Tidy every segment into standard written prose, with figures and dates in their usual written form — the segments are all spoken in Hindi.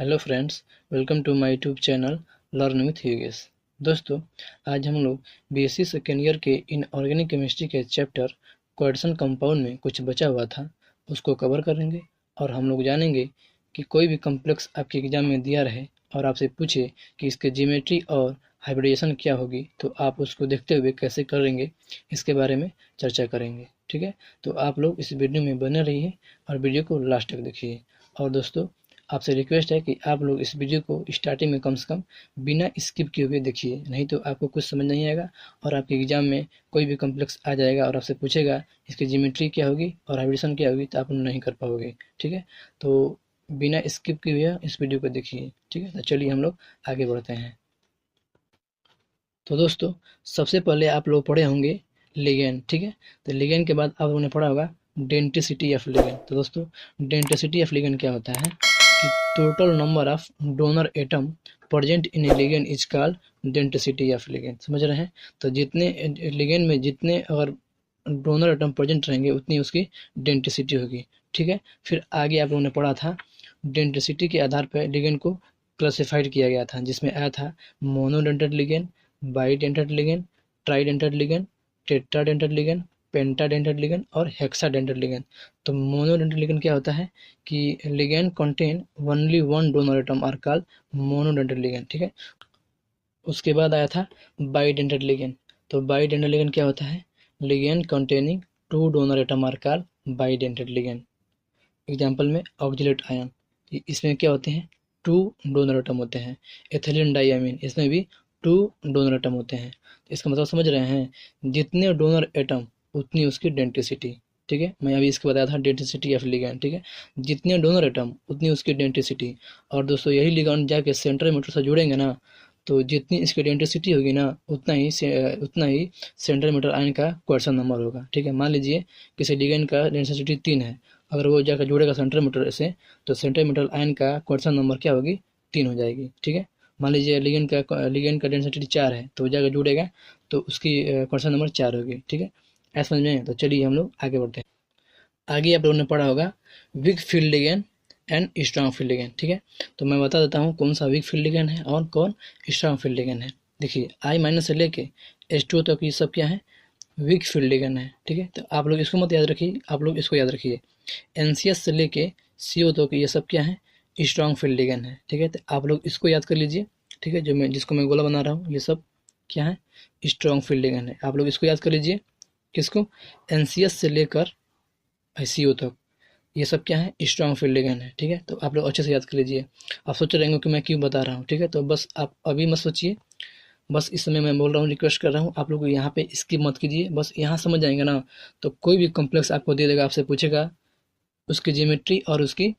Hello friends, welcome to my YouTube channel learn with Yogesh. दोस्तों, आज हम लोग बीएससी सेकेंड ईयर के इनऑर्गेनिक केमिस्ट्री के चैप्टर क्वाड्रेशन कंपाउंड में कुछ बचा हुआ था, उसको कवर करेंगे और हम लोग जानेंगे कि कोई भी कॉम्प्लेक्स आपके एग्जाम में दिया रहे और आपसे पूछे कि इसके ज्योमेट्री और हाइब्रिडाइजेशन क्या होगी, तो आप उसको देखते हुए कैसे करेंगे, इसके बारे में चर्चा करेंगे। ठीक है, तो आप लोग इस वीडियो में बने रहिए और वीडियो को लास्ट तक देखिए। और दोस्तों, आपसे रिक्वेस्ट है कि आप लोग इस वीडियो को स्टार्टिंग में कम से कम बिना स्किप किए हुए देखिए, नहीं तो आपको कुछ समझ नहीं आएगा और आपके एग्जाम में कोई भी कॉम्प्लेक्स आ जाएगा और आपसे पूछेगा इसकी ज्योमेट्री क्या होगी और हाइब्रिडेशन क्या होगी, तो आप नहीं कर पाओगे। ठीक है, तो बिना स्किप किए हुए इस वीडियो को देखिए। ठीक है, तो चलिए हम लोग आगे बढ़ते हैं। तो दोस्तों, सबसे पहले आप लोग पढ़े होंगे लिगेंड। ठीक है, तो लिगेंड के बाद आप लोगों ने पढ़ा होगा डेंटिसिटी ऑफ लिगेंड। तो दोस्तों, डेंटिसिटी ऑफ लिगेंड क्या होता है कि total number of donor atom present in A ligand is called denticity of ligand. समझ रहे हैं? तो जितने लिगेंड में जितने अगर डोनर एटम प्रेजेंट रहेंगे उतनी उसकी डेंटिसिटी होगी। ठीक है, फिर आगे आप लोगों ने पढ़ा था डेंटिसिटी के आधार पर लिगेंड को क्लासिफाइड किया गया था, जिसमें आया था monodentate ligand, bidentate ligand, tridentate ligand, tetradentate ligand, pentadentate ligand और हेक्साडेंटेड लिगेंड। तो मोनोडेंटेड लिगेंड क्या होता है कि ligand contain only one donor atom are called monodentate ligand. ठीक है, उसके बाद आया था बाइडेंटेड लिगेंड। तो बाइडेंटेड लिगेंड क्या होता है? Ligand containing two donor atom are called bidentate ligand. Example में ऑक्जेलेट आयन, इसमें क्या होते हैं? टू डोनर एटम होते हैं। एथिलीन डाइअमीन, इसमें भी टू डोनर एटम होते हैं। तो इसका मतलब समझ रहे हैं, जितने डोनर एटम उतनी उसकी डेंटिसिटी। ठीक है, मैं अभी इसको बताया था डेंटिसिटी ऑफ लिगैंड। ठीक है, जितने डोनर एटम उतनी उसकी डेंटिसिटी। और दोस्तों, यही लिगैंड जाके सेंट्रोमीटर से जुड़ेंगे ना, तो जितनी इसकी डेंटिसिटी होगी ना, उतना ही सेंट्रोमीटर आयन का क्वेश्चन नंबर होगा। ठीक है, मान लीजिए किसी लिगैंड का डेंसिटी 3 है, अगर वो जाकर जुड़ेगा सेंट्रोमीटर से, तो सेंट्रोमीटर आयन का क्वेश्चन नंबर क्या होगी? 3 हो जाएगी। ठीक है, मान लीजिए लिगेंड का डेंसिटी 4 है, तो वो जाकर जुड़ेगा तो उसकी क्वेश्चन नंबर 4 होगी। ठीक है, ऐसा समझ में? तो चलिए हम लोग आगे बढ़ते हैं। आगे आप लोगों ने पढ़ा होगा weak field ligand and strong field ligand. ठीक है, तो मैं बता देता हूँ कौन सा वीक फील्ड लिगेंड है और कौन स्ट्रॉन्ग फील्ड लिगेंड है। देखिए, I- से लेके H2O तक ये सब क्या है? वीक फील्ड लिगेंड है। ठीक है, तो आप लोग इसको मत याद रखिए, आप लोग इसको याद रखिए। NCS से लेके CO तक ये सब क्या है? स्ट्रॉन्ग फील्ड लिगेंड है। ठीक है, तो आप लोग इसको याद कर लीजिए। ठीक है, जिसको मैं गोला बना रहा हूँ, ये सब क्या है? स्ट्रॉन्ग फील्ड लिगेंड है। आप लोग इसको याद कर लीजिए। किसको? NCS से लेकर CO तक ये सब क्या है? स्ट्रॉन्ग फील्ड लिगेंड है। ठीक है, तो आप लोग अच्छे से याद कर लीजिए। आप सोच रहे होंगे कि मैं क्यों बता रहा हूँ। ठीक है, तो बस आप अभी मत सोचिए, बस इस समय मैं बोल रहा हूँ, रिक्वेस्ट कर रहा हूँ आप लोग यहाँ पे स्किप मत कीजिए। बस यहाँ समझ जाएंगे ना, तो कोई भी कॉम्प्लेक्स आपको दे देगा, आपसे पूछेगा उसकी ज्योमेट्री और उसकी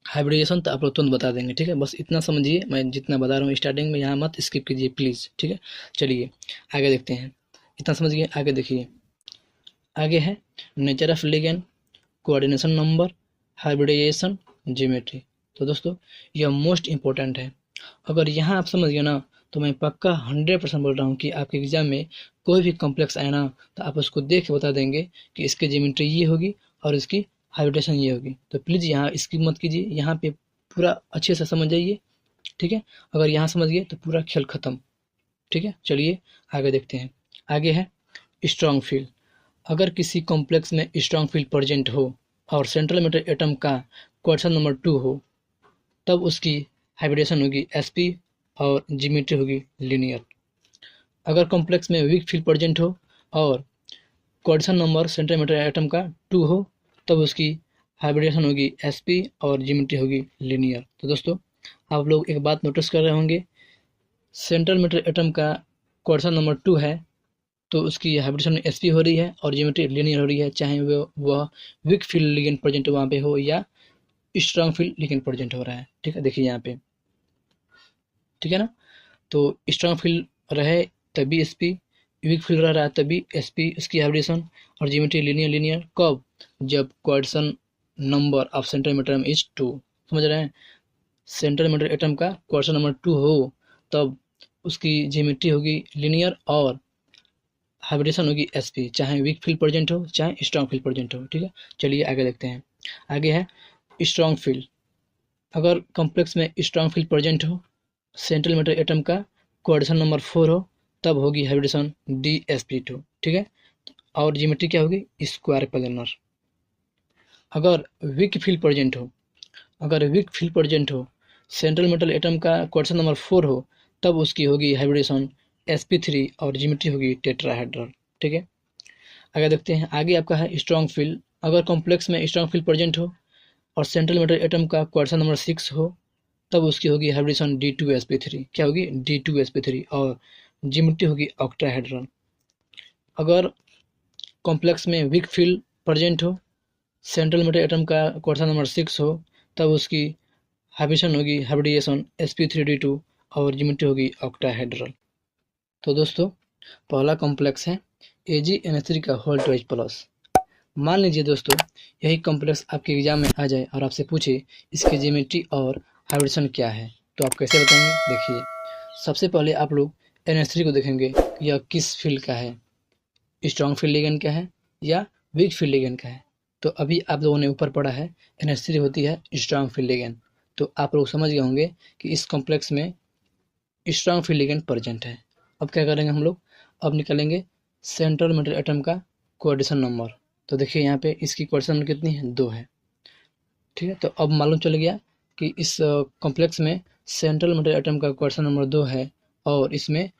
हाइब्रिडेशन, तो आप लोग तुरंत बता देंगे। ठीक है, बस इतना समझिए, मैं जितना बता रहा हूँ स्टार्टिंग में, यहाँ मत स्किप कीजिए प्लीज़। ठीक है, चलिए आगे देखते हैं। इतना समझिए, आगे देखिए। आगे है nature of ligand, coordination number, hybridization, geometry. तो दोस्तों, यह मोस्ट इंपॉर्टेंट है। अगर यहाँ आप समझ गए ना, तो मैं पक्का 100% बोल रहा हूँ कि आपके एग्जाम में कोई भी कॉम्प्लेक्स आए ना, तो आप उसको देख के बता देंगे कि इसकी ज्योमेट्री ये होगी और इसकी हाइब्रिडेशन ये होगी। तो प्लीज़ यहाँ स्किप मत कीजिए, यहाँ पे पूरा अच्छे से समझ जाइए। ठीक है, अगर यहाँ समझ गए तो पूरा खेल खत्म। ठीक है, चलिए आगे देखते हैं। आगे है स्ट्रॉन्ग फील्ड। अगर किसी कॉम्प्लेक्स में स्ट्रॉन्ग फील्ड प्रेजेंट हो और सेंट्रल मैटर एटम का क्वेश्चन नंबर 2 हो, तब उसकी हाइब्रिडेशन होगी sp और ज्योमेट्री होगी लीनियर। अगर कॉम्प्लेक्स में वीक फील्ड प्रेजेंट हो और question number central matter atom का 2 हो, तब उसकी हाइब्रिडेशन होगी sp और ज्योमेट्री होगी लीनियर। तो दोस्तों, आप लोग एक बात नोटिस कर रहे होंगे, सेंट्रल मैटर एटम का क्वेश्चन नंबर 2 है, तो उसकी हाइब्रिडेशन sp हो रही है और ज्योमेट्री लीनियर हो रही है, चाहे वह वीक फील्ड लिगेंड प्रेजेंट वहाँ पे हो या स्ट्रॉन्ग फील्ड लिगेंड प्रेजेंट हो रहा है। ठीक है, देखिए यहाँ पे, ठीक है ना। तो स्ट्रॉन्ग फील्ड रहे तभी sp, वीक फील्ड रह रहा है तभी sp उसकी हाइब्रिडेशन और ज्योमेट्री लीनियर लीनियर। कब? जब question number of central matter atom is 2। समझ रहे हैं? सेंट्रल मैटर एटम का क्वेश्चन नंबर 2 हो, तब उसकी ज्योमेट्री होगी लीनियर और हाइब्रिडेशन होगी sp, चाहे वीक फील्ड प्रेजेंट हो चाहे स्ट्रॉन्ग फील्ड प्रेजेंट हो। ठीक है, चलिए आगे देखते हैं। आगे है स्ट्रॉन्ग फील्ड। अगर कॉम्प्लेक्स में स्ट्रॉन्ग फील्ड प्रेजेंट हो, सेंट्रल मेटल एटम का कोऑर्डिनेशन नंबर 4 हो, तब होगी हाइब्रिडेशन DsP2। ठीक है, और ज्योमेट्री क्या होगी, स्क्वायर प्लेनर। अगर वीक फील्ड प्रेजेंट हो, अगर वीक फील्ड प्रेजेंट हो, सेंट्रल मेटल एटम का कोऑर्डिनेशन नंबर 4 हो, तब उसकी होगी हाइब्रिडेशन sp3 और ज्योमेट्री होगी टेट्राहेड्रल। ठीक है, आगे देखते हैं। आगे आपका है स्ट्रॉन्ग फील्ड। अगर कॉम्प्लेक्स में स्ट्रॉन्ग फील्ड प्रेजेंट हो और सेंट्रल मेटल एटम का कोऑर्डिनेशन नंबर 6 हो, तब उसकी होगी हाइब्रिडेशन D2sp3। क्या होगी, D2sp3 और ज्योमेट्री होगी ऑक्टाहेड्रल। अगर कॉम्प्लेक्स में वीक फील्ड प्रेजेंट हो, सेंट्रल मेटल एटम का कोऑर्डिनेशन नंबर 6 हो, तब उसकी हाइब्रिडेशन होगी हाइब्रिडेशन sp3d2 और ज्योमेट्री होगी ऑक्टाहेड्रल। तो दोस्तों, पहला कॉम्प्लेक्स है AgNH3 का होल ट्वाइस प्लस। मान लीजिए दोस्तों, यही कॉम्प्लेक्स आपके एग्जाम में आ जाए और आपसे पूछे इसकी ज्योमेट्री और हाइब्रिडेशन क्या है, तो आप कैसे बताएंगे। देखिए, सबसे पहले आप लोग NH3 को देखेंगे कि यह किस फील्ड का है, स्ट्रॉन्ग फील्ड लिगेंड का है या वीक फील्ड लिगेंड का है। तो अभी आप लोगों ने ऊपर पढ़ा है NH3 होती है स्ट्रॉन्ग फील्ड लिगेंड, तो आप लोग समझ गए होंगे कि इस कॉम्प्लेक्स में स्ट्रॉन्ग फील्ड लिगेंड प्रेजेंट है। अब क्या करेंगे हम लोग, अब निकालेंगे सेंट्रल मेटल एटम का कोऑर्डिनेशन नंबर। तो देखिए यहाँ पे इसकी कोऑर्डिनेशन नंबर कितनी है, 2 है। ठीक है, तो अब मालूम चल गया कि इस कॉम्प्लेक्स में सेंट्रल मेटल एटम का कोऑर्डिनेशन नंबर 2 है और इसमें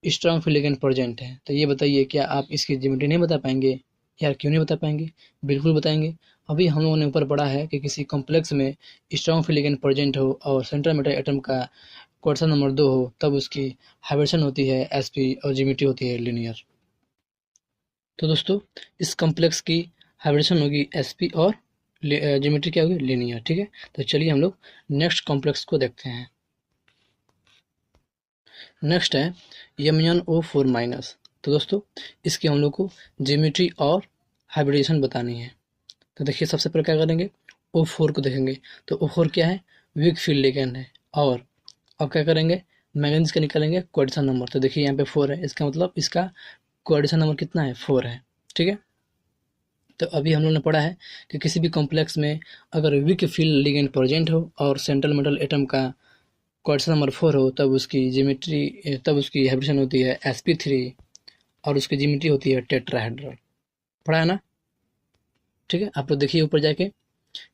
स्ट्रॉन्ग फील्ड लिगेंड प्रेजेंट है। तो ये बताइए, क्या आप इसकी ज्योमेट्री नहीं बता पाएंगे? यार क्यों नहीं बता पाएंगे, बिल्कुल बताएंगे। अभी हम लोगों ने ऊपर पढ़ा है कि किसी कॉम्प्लेक्स में स्ट्रॉन्ग फील्ड लिगेंड प्रेजेंट हो और सेंट्रल मेटल एटम का क्वेश्चन नंबर 2 हो, तब उसकी हाइब्रिडेशन होती है sp और ज्योमेट्री होती है लीनियर। तो दोस्तों, इस कॉम्प्लेक्स की हाइब्रिडेशन होगी sp और ज्योमेट्री क्या होगी, लीनियर। ठीक है, तो चलिए हम लोग नेक्स्ट कॉम्प्लेक्स को देखते हैं। नेक्स्ट है MnO4 माइनस। तो दोस्तों, इसकी हम लोग को ज्योमेट्री और हाइब्रिडेशन बतानी है। तो देखिए, सबसे पहले क्या करेंगे, O4 को देखेंगे। तो O4 क्या है, वीक फील्ड लिगेंड है। और अब क्या करेंगे, मैंगनीज का निकालेंगे कोऑर्डिनेशन नंबर। तो देखिए यहाँ पे 4 है, इसका मतलब इसका कोऑर्डिनेशन नंबर कितना है, 4 है। ठीक है, तो अभी हम लोग ने पढ़ा है कि किसी भी कॉम्प्लेक्स में अगर वीक फील्ड लिगेंड प्रेजेंट हो और सेंट्रल मेटल एटम का कोऑर्डिनेशन नंबर 4 हो, तब उसकी ज्योमेट्री, तब उसकी हाइब्रिडेशन होती है sp3 और उसकी ज्योमेट्री होती है टेट्राहेड्रल। पढ़ा है ना। ठीक है, आप लोग देखिए ऊपर जाके,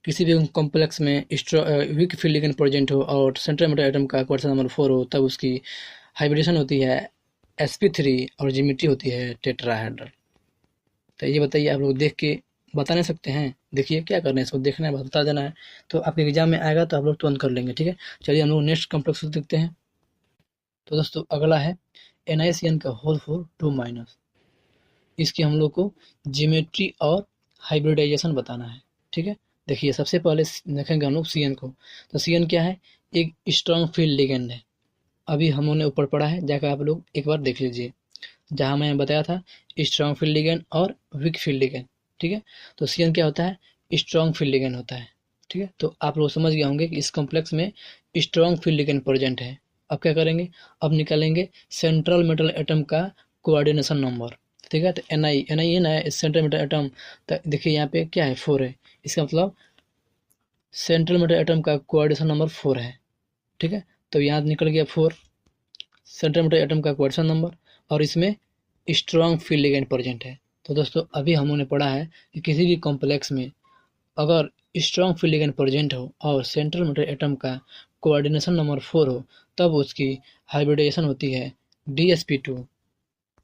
किसी भी कॉम्प्लेक्स में वीक फील्ड लिगेंड प्रेजेंट हो और सेंट्रल मेटल एटम का कोऑर्डिनेशन नंबर 4 हो, तब उसकी हाइब्रिडेशन होती है sp3 और ज्योमेट्री होती है टेट्राहेड्रल। तो ये बताइए, आप लोग देख के बता नहीं सकते हैं? देखिए क्या करना है, इसको देखना है, बता देना है, तो आपके एग्जाम में आएगा तो आप लोग तुरंत कर लेंगे। ठीक है, चलिए हम लोग नेक्स्ट कॉम्प्लेक्स को देखते हैं। तो दोस्तों, अगला है NaCN का होल 4 2 माइनस। इसकी हम लोग को ज्योमेट्री और हाइब्रिडाइजेशन बताना है। ठीक है, देखिए सबसे पहले देखेंगे हम लोग CN को। तो CN क्या है, एक स्ट्रॉन्ग फील्ड लिगेंड है। अभी हम लोगों ने ऊपर पढ़ा है, जाकर आप लोग एक बार देख लीजिए, जहाँ मैंने बताया था स्ट्रॉन्ग फील्ड लिगेंड और वीक फील्ड लिगेंड। ठीक है, तो CN क्या होता है, स्ट्रॉन्ग फील्ड लिगेंड होता है। ठीक है, तो आप लोग समझ गए होंगे कि इस कॉम्प्लेक्स में स्ट्रॉन्ग फील्ड लिगेंड प्रेजेंट है। अब क्या करेंगे, अब निकालेंगे सेंट्रल मेटल एटम का कोऑर्डिनेशन नंबर। ठीक है, तो NI है ना, सेंट्रल मेटल एटम। तो देखिए यहाँ पे क्या है, 4 है, इसका मतलब सेंट्रल मेटल एटम का कोऑर्डिनेशन नंबर 4 है। ठीक है, तो यहाँ निकल गया 4 सेंट्रल मेटल एटम का कोऑर्डिनेशन नंबर, और इसमें स्ट्रॉन्ग फील्ड लिगेंड प्रेजेंट है। तो दोस्तों, अभी हम लोगों ने पढ़ा है कि किसी भी कॉम्प्लेक्स में अगर स्ट्रॉन्ग फील्ड लिगेंड प्रेजेंट हो और सेंट्रल मेटल एटम का कोऑर्डिनेशन नंबर 4 हो, तब उसकी हाइब्रिडाइजेशन होती है DsP2।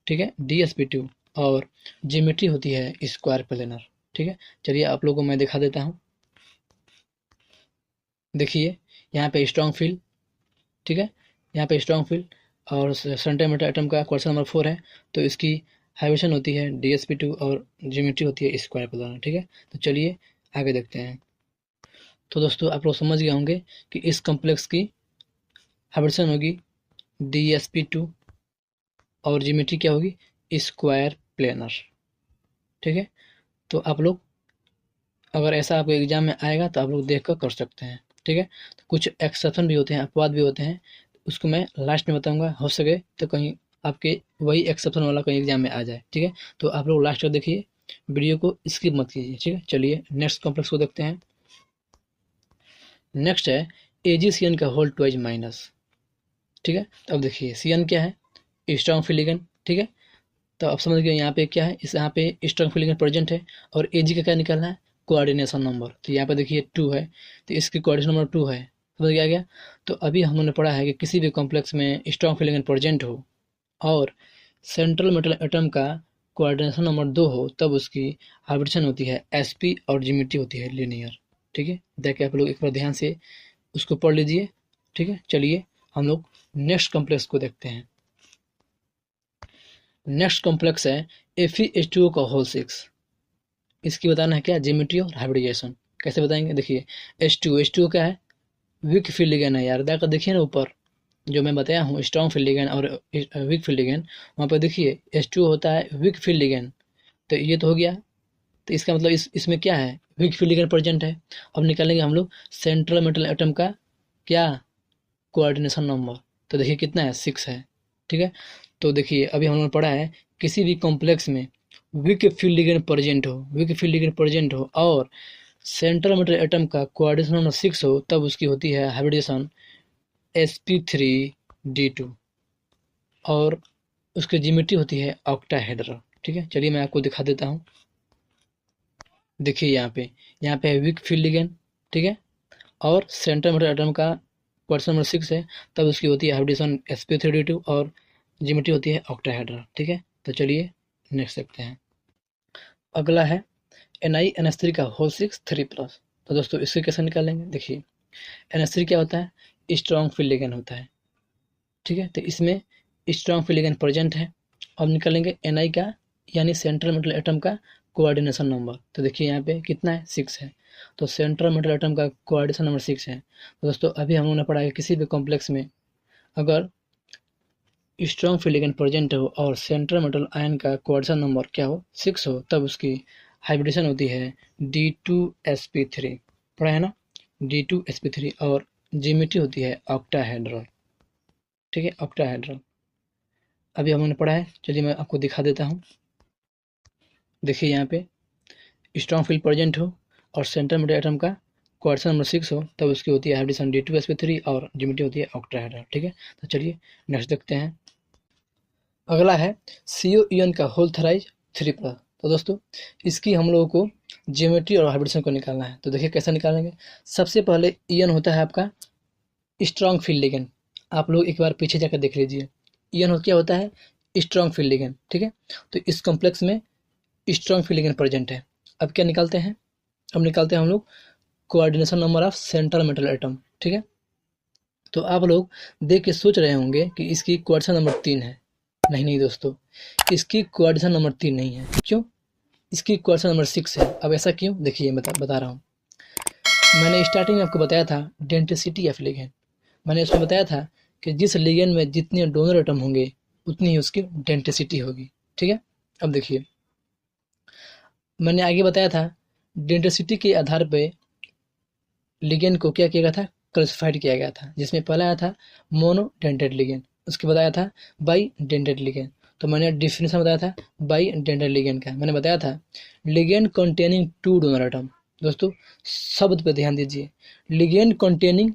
ठीक है, DsP2 और ज्योमेट्री होती है स्क्वायर प्लेनर। ठीक है, चलिए आप लोगों को मैं दिखा देता हूँ। देखिए यहाँ पे स्ट्रॉन्ग फील्ड, ठीक है, यहाँ पे स्ट्रॉन्ग फील्ड और सेंट्रल मेटल एटम का क्वेश्चन नंबर 4 है, तो इसकी हाइब्रिडेशन होती है DsP2 और ज्योमेट्री होती है स्क्वायर प्लेनर। ठीक है, तो चलिए आगे देखते हैं। तो दोस्तों, आप लोग समझ गए होंगे कि इस कॉम्प्लेक्स की हाइब्रिडेशन होगी DsP2 और ज्योमेट्री क्या होगी, स्क्वायर प्लेनर। ठीक है, तो आप लोग, अगर ऐसा आपके एग्जाम में आएगा तो आप लोग देख कर सकते हैं। ठीक है, तो कुछ एक्सेप्शन भी होते हैं, अपवाद भी होते हैं, उसको मैं लास्ट में बताऊंगा। हो सके तो कहीं आपके वही एक्सेप्शन वाला कहीं एग्जाम में आ जाए। ठीक है, तो आप लोग लास्ट तक देखिए, वीडियो को स्किप मत कीजिए। ठीक है, चलिए नेक्स्ट कॉम्प्लेक्स को देखते हैं। नेक्स्ट है AgCN का होल ट्वाइज माइनस, ठीक है। तो अब देखिए CN क्या है, स्ट्रॉन्ग फ्री लिगेंड, ठीक है। तो आप समझ गए यहाँ पे क्या है, इस यहाँ पे स्ट्रॉन्ग फ्री लिगेंड प्रेजेंट है और Ag का क्या निकालना है, कोऑर्डिनेशन नंबर। तो यहाँ पे देखिए 2 है, तो इसकी कोऑर्डिनेशन नंबर 2 है, समझ गया। तो अभी हमने पढ़ा है कि किसी भी कॉम्प्लेक्स में स्ट्रॉन्ग फ्री लिगेंड प्रेजेंट हो और सेंट्रल मेटल एटम का कोऑर्डिनेशन नंबर 2 हो, तब उसकी हाइब्रिडेशन होती है sp और ज्योमेट्री होती है लीनियर, ठीक है। देखिए आप लोग एक बार ध्यान से उसको पढ़ लीजिए, ठीक है। चलिए हम लोग नेक्स्ट कॉम्प्लेक्स को देखते हैं। नेक्स्ट कॉम्प्लेक्स है FeH2O का होल 6। इसकी बताना है क्या, ज्योमेट्री और हाइब्रिडेशन। कैसे बताएंगे, देखिए H2O क्या है, वीक फील्ड लिगेंड है यार। देखिए ना ऊपर जो मैं बताया हूँ स्ट्रॉन्ग फील्ड लिगेंड और वीक फील्ड लिगेंड, वहाँ पर देखिए H2O होता है वीक फील्ड लिगेंड। तो ये तो हो गया, तो इसका मतलब इसमें क्या है, वीक फील्ड लिगेंड प्रेजेंट है। अब निकालेंगे हम लोग सेंट्रल मेटल एटम का क्या, कोऑर्डिनेशन नंबर। तो देखिए कितना है, 6 है, ठीक है। तो देखिए अभी हमने पढ़ा है किसी भी कॉम्प्लेक्स में वीक फील्ड लिगेंड प्रेजेंट हो, वीक फील्ड लिगेंड प्रेजेंट हो और सेंट्रल मेटल एटम का कोऑर्डिनेशन नंबर 6 हो, तब उसकी होती है हाइब्रिडेशन sp3d2 और उसकी ज्योमेट्री होती है ऑक्टाहेड्रल, ठीक है। चलिए मैं आपको दिखा देता हूँ। देखिए यहाँ पे है वीक फील्ड लिगेंड, ठीक है, और सेंट्रल मेटल एटम का क्वेश्चन नंबर 6 है, तब उसकी होती है हाइब्रिडेशन sp3d2 और ज्योमेट्री होती है ऑक्टाहेड्रल, ठीक है। तो चलिए नेक्स्ट देखते हैं। अगला है NiNH3 का होल 6 3+। तो दोस्तों इससे कैसे निकालेंगे, देखिए NH3 क्या होता है, स्ट्रॉन्ग फील्ड लिगेंड होता है, ठीक है। तो इसमें स्ट्रॉन्ग फील्ड लिगेंड प्रेजेंट है। अब निकालेंगे Ni का, यानी सेंट्रल मेटल एटम का कोऑर्डिनेशन नंबर। तो देखिए यहाँ पे कितना है, 6 है। तो सेंट्रल मेटल एटम का कोऑर्डिनेशन नंबर 6 है। तो दोस्तों अभी हम लोगों ने पढ़ा है किसी भी कॉम्प्लेक्स में अगर स्ट्रॉन्ग फील्ड लिगेंड प्रेजेंट हो और सेंट्रल मेटल आयन का कोऑर्डिनेशन नंबर क्या हो, 6 हो, तब उसकी हाइब्रिडेशन होती है D2sp3, पढ़ा है ना, D2sp3 और ज्योमेट्री होती है ऑक्टाहेड्रल, ठीक है, ऑक्टाहेड्रल। अभी हमने पढ़ा है, चलिए मैं आपको दिखा देता हूँ। देखिए यहाँ पे स्ट्रॉन्ग फील्ड प्रेजेंट हो और सेंट्रल मेटल एटम का कोऑर्डिनेशन नंबर 6 हो, तब उसकी होती है हाइब्रिडेशन D2sp3 और ज्योमेट्री होती है ऑक्टाहेड्रल, ठीक है। तो चलिए नेक्स्ट देखते हैं। अगला है COEN का होल थराइज 3+। तो दोस्तों इसकी हम लोगों को ज्योमेट्री और हाइब्रिडेशन को निकालना है। तो देखिए कैसे निकालेंगे। सबसे पहले EN होता है आपका स्ट्रॉन्ग फील्ड लिगेंड। आप लोग एक बार पीछे जाकर देख लीजिए, EN क्या होता है, स्ट्रॉन्ग फील्ड लिगेंड, ठीक है। तो इस कॉम्प्लेक्स में स्ट्रॉन्ग फील्ड लिगेंड प्रेजेंट है। अब क्या निकालते हैं, अब निकालते हैं हम लोग coordination number of central metal atom, ठीक है। तो आप लोग देख के सोच रहे होंगे कि इसकी कोऑर्डिनेशन नंबर 3 है। नहीं दोस्तों, इसकी कोऑर्डिनेशन नंबर 3 नहीं है। क्यों, इसकी कोऑर्डिनेशन नंबर 6 है। अब ऐसा क्यों, देखिए बता रहा हूँ। मैंने स्टार्टिंग में आपको बताया था डेंसिटी ऑफ लिगेंड। मैंने उसमें बताया था कि जिस लिगेंड में जितने डोनर एटम होंगे उतनी ही उसकी डेंसिटी होगी, ठीक है। अब देखिए मैंने आगे बताया था डेंसिटी के आधार पे लिगेंड को क्या किया गया था, क्लासिफाइड किया गया था, जिसमें पहला आया था मोनो डेंटेड लिगेंड, उसके बाद आया था बाई डेंटेड लिगेंड। तो मैंने डिफिनेशन बताया था बाई डेंटेड लिगेंड का। मैंने बताया था लिगेंड कंटेनिंग 2 डोनर एटम। दोस्तों शब्द पे ध्यान दीजिए, ligand containing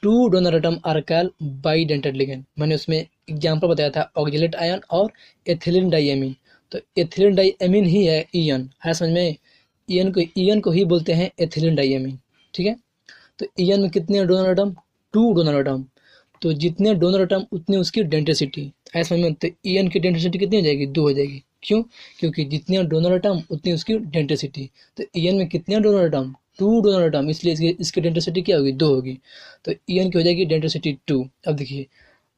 2 donor atom are called bidentate ligand. मैंने उसमें एग्जाम्पल बताया था ऑक्जेलेट आयन और एथिलीन डाइएमीन। तो एथिलीन डाइएमीन ही है EN, है समझ में। EN को ही बोलते हैं एथिलीन डाइएमीन, ठीक है। तो EN में कितने डोनर एटम, 2 डोनर एटम। तो जितने डोनर एटम उतनी उसकी डेंसिटी, ऐसा समझ में। तो EN की डेंसिटी कितनी हो जाएगी, 2 हो जाएगी। क्यों, क्योंकि जितने डोनर एटम उतनी उसकी डेंसिटी। तो EN में कितने डोनर एटम, 2 डोनर एटम, इसलिए इसकी डेंसिटी क्या होगी, 2 होगी। तो EN की हो जाएगी डेंसिटी 2। अब देखिए,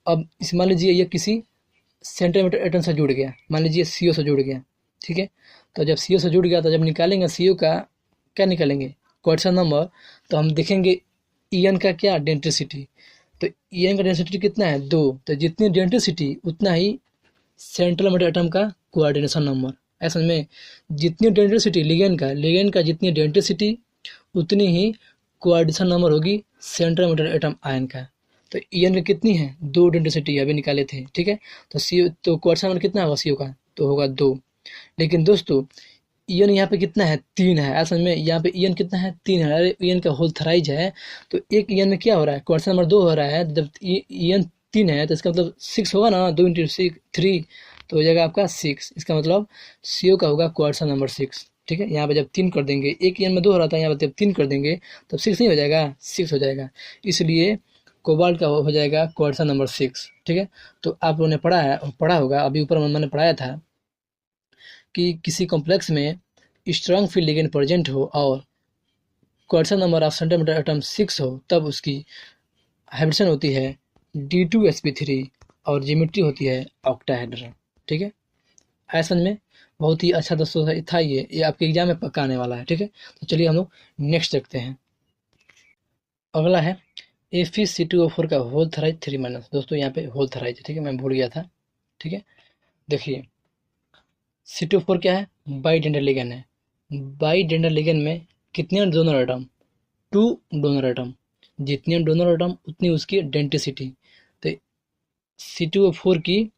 अब इस मान लीजिए ये किसी सेंटीमीटर एटम से जुड़ गया, मान लीजिए CO से जुड़ गया, ठीक है। तो जब CO से जुड़ गया तो जब निकालेंगे CO का क्या निकालेंगे, क्वेश्चन नंबर, तो हम देखेंगे EN का क्या, डेंसिटी। तो EN का डेंसिटी कितना है, 2। तो जितनी डेंसिटी उतना ही सेंट्रल मेटल एटम का कोऑर्डिनेशन नंबर, ऐसा में। जितनी डेंसिटी लिगेंड का जितनी डेंसिटी उतनी ही कोऑर्डिनेशन नंबर होगी सेंट्रल मेटल एटम आयन का। तो EN की कितनी है, 2 डेंसिटी अभी निकाले थे, ठीक है। तो CO, तो कोऑर्डिनेशन नंबर कितना होगा CO का, तो होगा 2। लेकिन दोस्तों ईएन यहाँ पे कितना है, 3 है। ऐसा में यहाँ पे ईएन कितना है, 3 है। अरे ईएन का होल थराइज है, तो एक ईएन में क्या हो रहा है, क्वेश्चन नंबर 2 हो रहा है। जब ईएन 3 है तो इसका मतलब 6 होगा ना, 2 इंटू 3 तो हो जाएगा आपका 6। इसका मतलब सीओ का होगा क्वेश्चन नंबर 6। ठीक है, यहाँ पे जब 3 कर देंगे, एक ईएन में 2 हो रहा था, यहाँ पे जब 3 कर देंगे तब 6 नहीं हो जाएगा, 6 हो जाएगा। इसलिए कोबाल्ट का हो जाएगा क्वेश्चन नंबर 6। ठीक है, तो आप लोगों ने पढ़ा होगा, अभी ऊपर मैंने पढ़ाया था कि किसी कॉम्प्लेक्स में स्ट्रॉन्ग फील्ड लिगेंड प्रेजेंट हो और quarter number of centimetre atom 6 हो, तब उसकी हाइब्रिडेशन होती है D2sp3 और ज्योमेट्री होती है ऑक्टाहेड्रल। ठीक है, ऐसा में बहुत ही अच्छा दोस्तों था ये आपके एग्जाम में पक्का आने वाला है। ठीक है, तो चलिए हम लोग नेक्स्ट देखते हैं। अगला है Fe2O4 का होल थराइज 3 - दोस्तों यहाँ पे होल थराइज है। ठीक है, मैं भूल गया था। ठीक है, देखिए C2O4 क्या है, बाइडेंडर लिगेंड है। बाइडेंडर लिगेंड में कितने डोनर एटम, 2 डोनर एटम। जितने डोनर एटम उतनी उसकी डेंसिटी। तो C2O4 की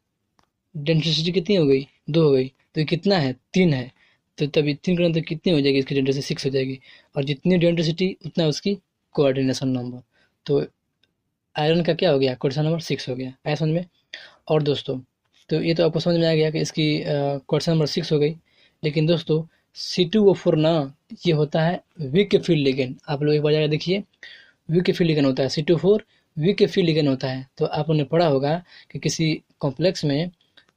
डेंसिटी कितनी हो गई, 2 हो गई। तो ये कितना है, 3 है। तो तभी 3 करने तो कितनी हो जाएगी, इसकी डेंसिटी 6 हो जाएगी। और जितनी डेंसिटी उतना उसकी कोऑर्डिनेशन नंबर। तो आयरन का क्या हो गया, कोऑर्डिनेशन नंबर 6 हो गया। ऐसा समझ में। और दोस्तों तो ये तो आपको समझ में आ गया कि इसकी क्वेश्चन नंबर 6 हो गई। लेकिन दोस्तों C2O4 ना, ये होता है वीक फील्ड लिगेंड। आप लोग एक बार जाकर देखिए, वीक फील्ड लिगेंड होता है C2O4, वीक फील्ड लिगेंड होता है। तो आपने पढ़ा होगा कि किसी कॉम्प्लेक्स में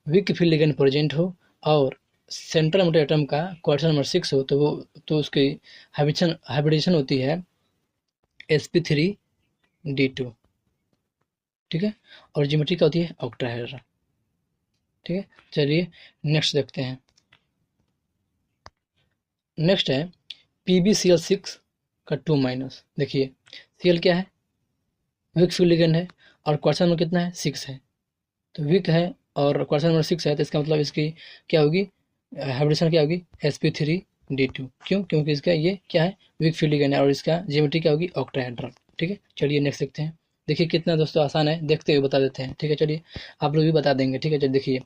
वीक फील्ड लिगेंड प्रेजेंट हो और सेंट्रल मोटर एटम का क्वार्टर नंबर 6 हो, तो उसकी हाइब्रिडेशन होती है sp3d2। ठीक है, और ज्योमेट्री क्या होती है, ऑक्टाहेड्रा। ठीक है, चलिए नेक्स्ट देखते हैं। नेक्स्ट है PbCl6 का 2 - देखिए Cl क्या है, वीक फील्ड लिगेंड है और क्वेश्चन नंबर कितना है, 6 है। तो वीक है और क्वेश्चन नंबर 6 है, तो इसका मतलब इसकी क्या होगी, हाइब्रिडेशन क्या होगी, sp3d2। क्यों, क्योंकि इसका ये क्या है, वीक फील्ड लिगेंड है और इसका ज्योमेट्री क्या होगी, ऑक्टाहेड्रल। ठीक है, चलिए नेक्स्ट देखते हैं। देखिए कितना दोस्तों आसान है, देखते हुए बता देते हैं। ठीक है, चलिए आप लोग भी बता देंगे। ठीक है, चलिए देखिए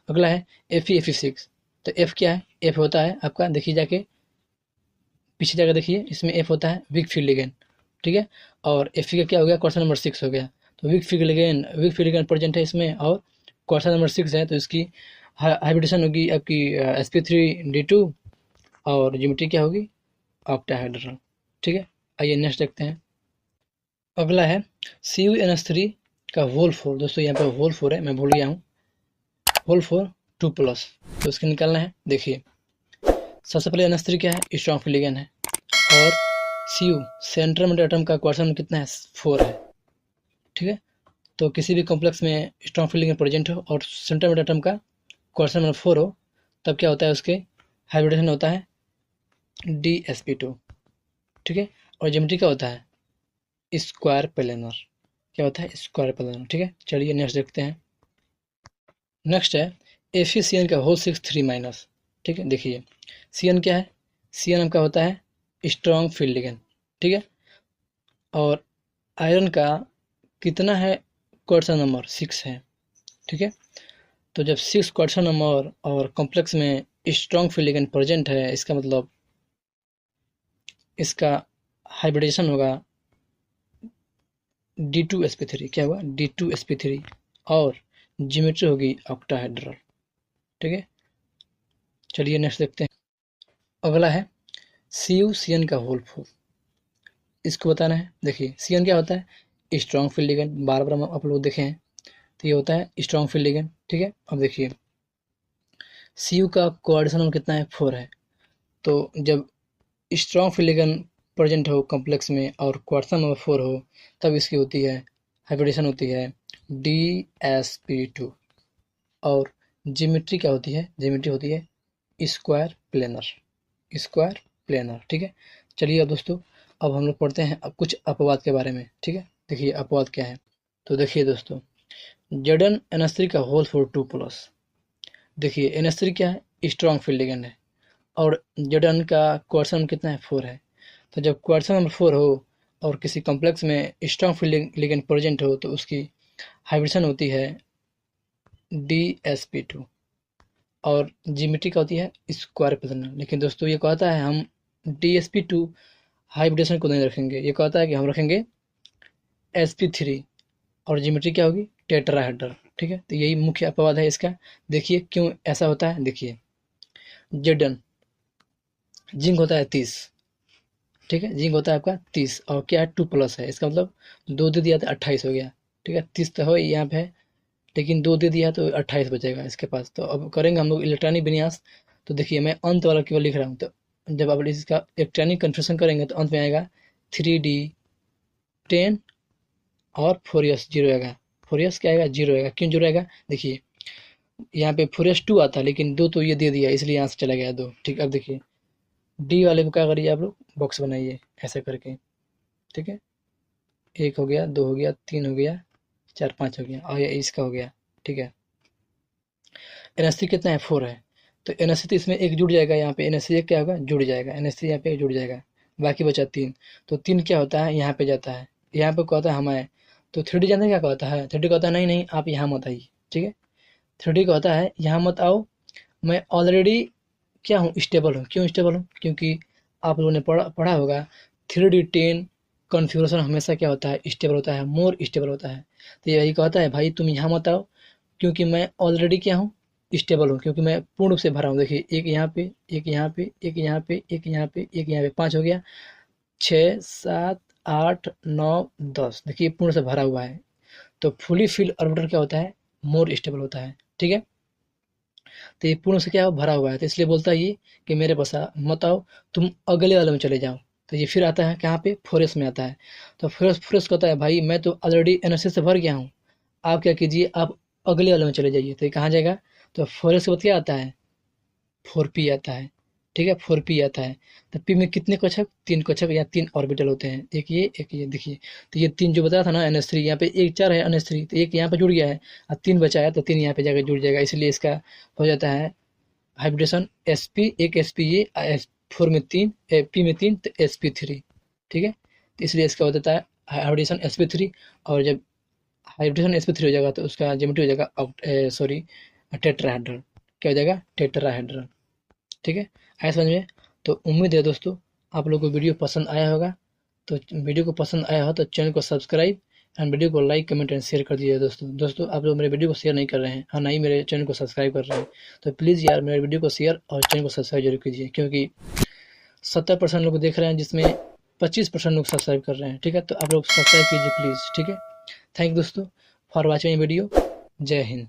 अगला है Fe6। तो F क्या है, F होता है आपका, देखिए जाके पीछे जाकर देखिए, इसमें F होता है वीक फील्ड लिगेंड। ठीक है, और Fe का क्या हो गया, क्वेश्चन नंबर 6 हो गया। तो वीक फील्ड लिगेंड प्रेजेंट है इसमें और क्वेश्चन नंबर 6 है, तो इसकी हाइब्रिडेशन होगी आपकी sp3d2 और ज्योमेट्री क्या होगी, ऑक्टाहेड्रल। ठीक है, आइए नेक्स्ट देखते हैं। अगला है CuNH3 का होल 4। दोस्तों यहाँ पे होल 4 है, मैं भूल गया हूँ। होल 4 2+, तो इसके निकालना है। देखिए सबसे पहले NH3 क्या है, स्ट्रॉन्ग फील्ड लिगेंड है और Cu सेंट्रल मोटर एटम का क्वेश्चन कितना है, 4 है। ठीक है, तो किसी भी कॉम्प्लेक्स में स्ट्रॉन्ग फील्ड लिगेंड प्रेजेंट हो और सेंट्रल मोटर एटम का क्वेश्चन नंबर 4 हो, तब क्या होता है, उसके हाइब्रिडेशन होता है DsP2। ठीक है, और ज्योमेट्री क्या होता है, स्क्वायर प्लेनर। क्या होता है, स्क्वायर प्लेनर। ठीक है, चलिए नेक्स्ट देखते हैं। नेक्स्ट है FeCN का होल 6 3 - ठीक है, देखिए Cn क्या है, Cn का होता है स्ट्रॉन्ग फील्ड लिगेंड। ठीक है, और आयरन का कितना है, क्वार्टर नंबर 6 है। ठीक है, तो जब 6 क्वार्टर नंबर और कॉम्प्लेक्स में स्ट्रॉन्ग फील्ड लिगेंड प्रेजेंट है, इसका मतलब इसका हाइब्रिडेशन होगा D2sp3। क्या होगा, D2sp3 और ज्योमेट्री होगी ऑक्टाहेड्रल। ठीक है, चलिए नेक्स्ट देखते हैं। अगला है CuCN का होल 4। इसको बताना है। देखिए Cn क्या होता है, स्ट्रॉन्ग फील्ड लिगेंड। बार बार आप लोग देखे हैं, तो ये होता है स्ट्रॉन्ग फील्ड लिगेंड। ठीक है, अब देखिए Cu का कोऑर्डिनेशन नंबर कितना है, 4 है। तो जब स्ट्रॉन्ग फील्ड लिगेंड प्रेजेंट हो कॉम्प्लेक्स में और क्वार्टर नंबर 4 हो, तब इसकी होती है हाइब्रिडेशन होती है DsP2 और ज्योमेट्री क्या होती है, ज्योमेट्री होती है स्क्वायर प्लेनर। Square planar. ठीक है, चलिए अब दोस्तों अब हम लोग पढ़ते हैं अब कुछ अपवाद के बारे में। ठीक है, देखिए अपवाद क्या है। तो देखिए दोस्तों ZnNH3 का होल 4 2+। देखिए NH3 क्या है, स्ट्रॉन्ग फील्ड लिगेंड है और Zn का क्वार्टर कितना है, 4 है। तो जब क्वार्टर नंबर 4 हो और किसी कॉम्प्लेक्स में स्ट्रॉन्ग फील्ड लिगेंड प्रेजेंट हो, तो उसकी हाइब्रिडेशन होती है DsP2 और जियोमेट्री क्या होती है, स्क्वायर प्लेनर। लेकिन दोस्तों ये कहता है हम DSP2 हाइब्रिडेशन को नहीं रखेंगे, ये कहता है कि हम रखेंगे SP3 और जियोमेट्री क्या होगी, टेट्राहेड्रल। ठीक है, तो यही मुख्य अपवाद है इसका। देखिए क्यों ऐसा होता है, देखिए जेडन जिंक होता है 30, ठीक है, जिंक होता है आपका 30 और क्या है 2+ है, इसका मतलब 2 दे दिया तो 28 हो गया। ठीक है, 30 तो हो यहाँ पे, लेकिन 2 दे दिया तो 28 बचेगा इसके पास। तो अब करेंगे हम लोग इलेक्ट्रॉनिक विन्यास। तो देखिए मैं अंत वाला केवल लिख रहा हूँ, तो जब आप इसका इलेक्ट्रॉनिक कन्फ्यूजन करेंगे तो अंत में आएगा 3D10 और 4s 0 आएगा। 4s क्या आएगा, 0 आएगा। क्यों 0 आएगा, देखिए यहाँ पे 4s2 आता है, लेकिन 2 तो ये दे दिया इसलिए यहाँ से चला गया 2। ठीक, अब देखिए डी वाले को क्या करिए आप लोग, बॉक्स बनाइए ऐसे करके। ठीक है, 1 हो गया, 2 हो गया, 3 हो गया, 4 5 हो गया और ये इसका हो गया। ठीक है, NH3 कितना है, 4 है, तो NH3 तो इसमें एक जुड़ जाएगा, यहाँ पे NH3 एक क्या होगा, जुड़ जाएगा, NH3 यहाँ पे जुड़ जाएगा, बाकी बचा 3। तो 3 क्या होता है, यहाँ पे जाता है, यहाँ पे कहता है हम आए, तो 3D जानते क्या कहता है, 3D कहता है नहीं नहीं आप यहाँ मत आइए। ठीक है, 3D कहता है यहाँ मत आओ, मैं ऑलरेडी क्या हूँ, स्टेबल हूँ। क्यों स्टेबल हूँ, क्योंकि आप लोगों ने पढ़ा होगा 3D10 कॉन्फ़िगरेशन हमेशा क्या होता है, स्टेबल होता है, मोर स्टेबल होता है। तो यही कहता है भाई तुम यहाँ मत आओ, क्योंकि मैं ऑलरेडी क्या हूँ, स्टेबल हूँ, क्योंकि मैं पूर्ण रूप से भरा हूँ। देखिए एक यहाँ पे, एक यहाँ पे, एक यहाँ पे, एक यहाँ पे, एक यहाँ पे, 5 हो गया, 6 7 8 9 10, देखिए पूर्ण से भरा हुआ है। तो फुली फिल्ड ऑर्बिटर क्या होता है, मोर स्टेबल होता है। ठीक है, तो ये पूर्ण से क्या हो, भरा हुआ है, तो इसलिए बोलता है ये कि मेरे पास मत आओ, तुम अगले वाले में चले जाओ। तो ये फिर आता है कहाँ पे, 4s में आता है। तो फोरेस कहता है भाई मैं तो ऑलरेडी NH से भर गया हूँ, आप क्या कीजिए, आप अगले वाले में चले जाइए। तो ये कहाँ जाएगा, तो 4s के बाद क्या आता है, 4p आता है। ठीक है, 4p आता है। तो p में कितने कक्षक, 3 कक्षक या 3 ऑर्बिटल होते हैं, एक ये देखिए। तो ये 3 जो बताया था ना NH3, यहाँ पे एक 4 है NH3, तो एक यहाँ पे जुड़ गया है और 3 बचा है, तो 3 यहाँ पे जाकर जुड़ जाएगा, इसलिए इसका हो जाता है हाइब्रिडेशन sp, एक sp ये 4 में 3, p में 3, तो sp3। ठीक है, तो इसलिए इसका हो जाता है हाइब्रिडेशन sp3। और जब हाइब्रिडेशन sp3 हो जाएगा तो उसका ज्योमेट्री हो जाएगा सॉरी टेट्राहेड्रल। क्या हो जाएगा, टेट्राहेड्रल। ठीक है, आया समझ में। तो उम्मीद है दोस्तों आप लोगों को वीडियो पसंद आया होगा। तो वीडियो को पसंद आया हो तो चैनल को सब्सक्राइब एंड वीडियो को लाइक कमेंट एंड शेयर कर दीजिए दोस्तों आप लोग मेरे वीडियो को शेयर नहीं कर रहे हैं और ना ही मेरे चैनल को सब्सक्राइब कर रहे हैं। तो प्लीज़ यार मेरे वीडियो को शेयर और चैनल को सब्सक्राइब जरूर कीजिए, क्योंकि 70% लोग देख रहे हैं जिसमें 25% लोग सब्सक्राइब कर रहे हैं। ठीक है, तो आप लोग सब्सक्राइब कीजिए प्लीज़। ठीक है, थैंक यू दोस्तों फॉर वॉचिंग वीडियो। जय हिंद।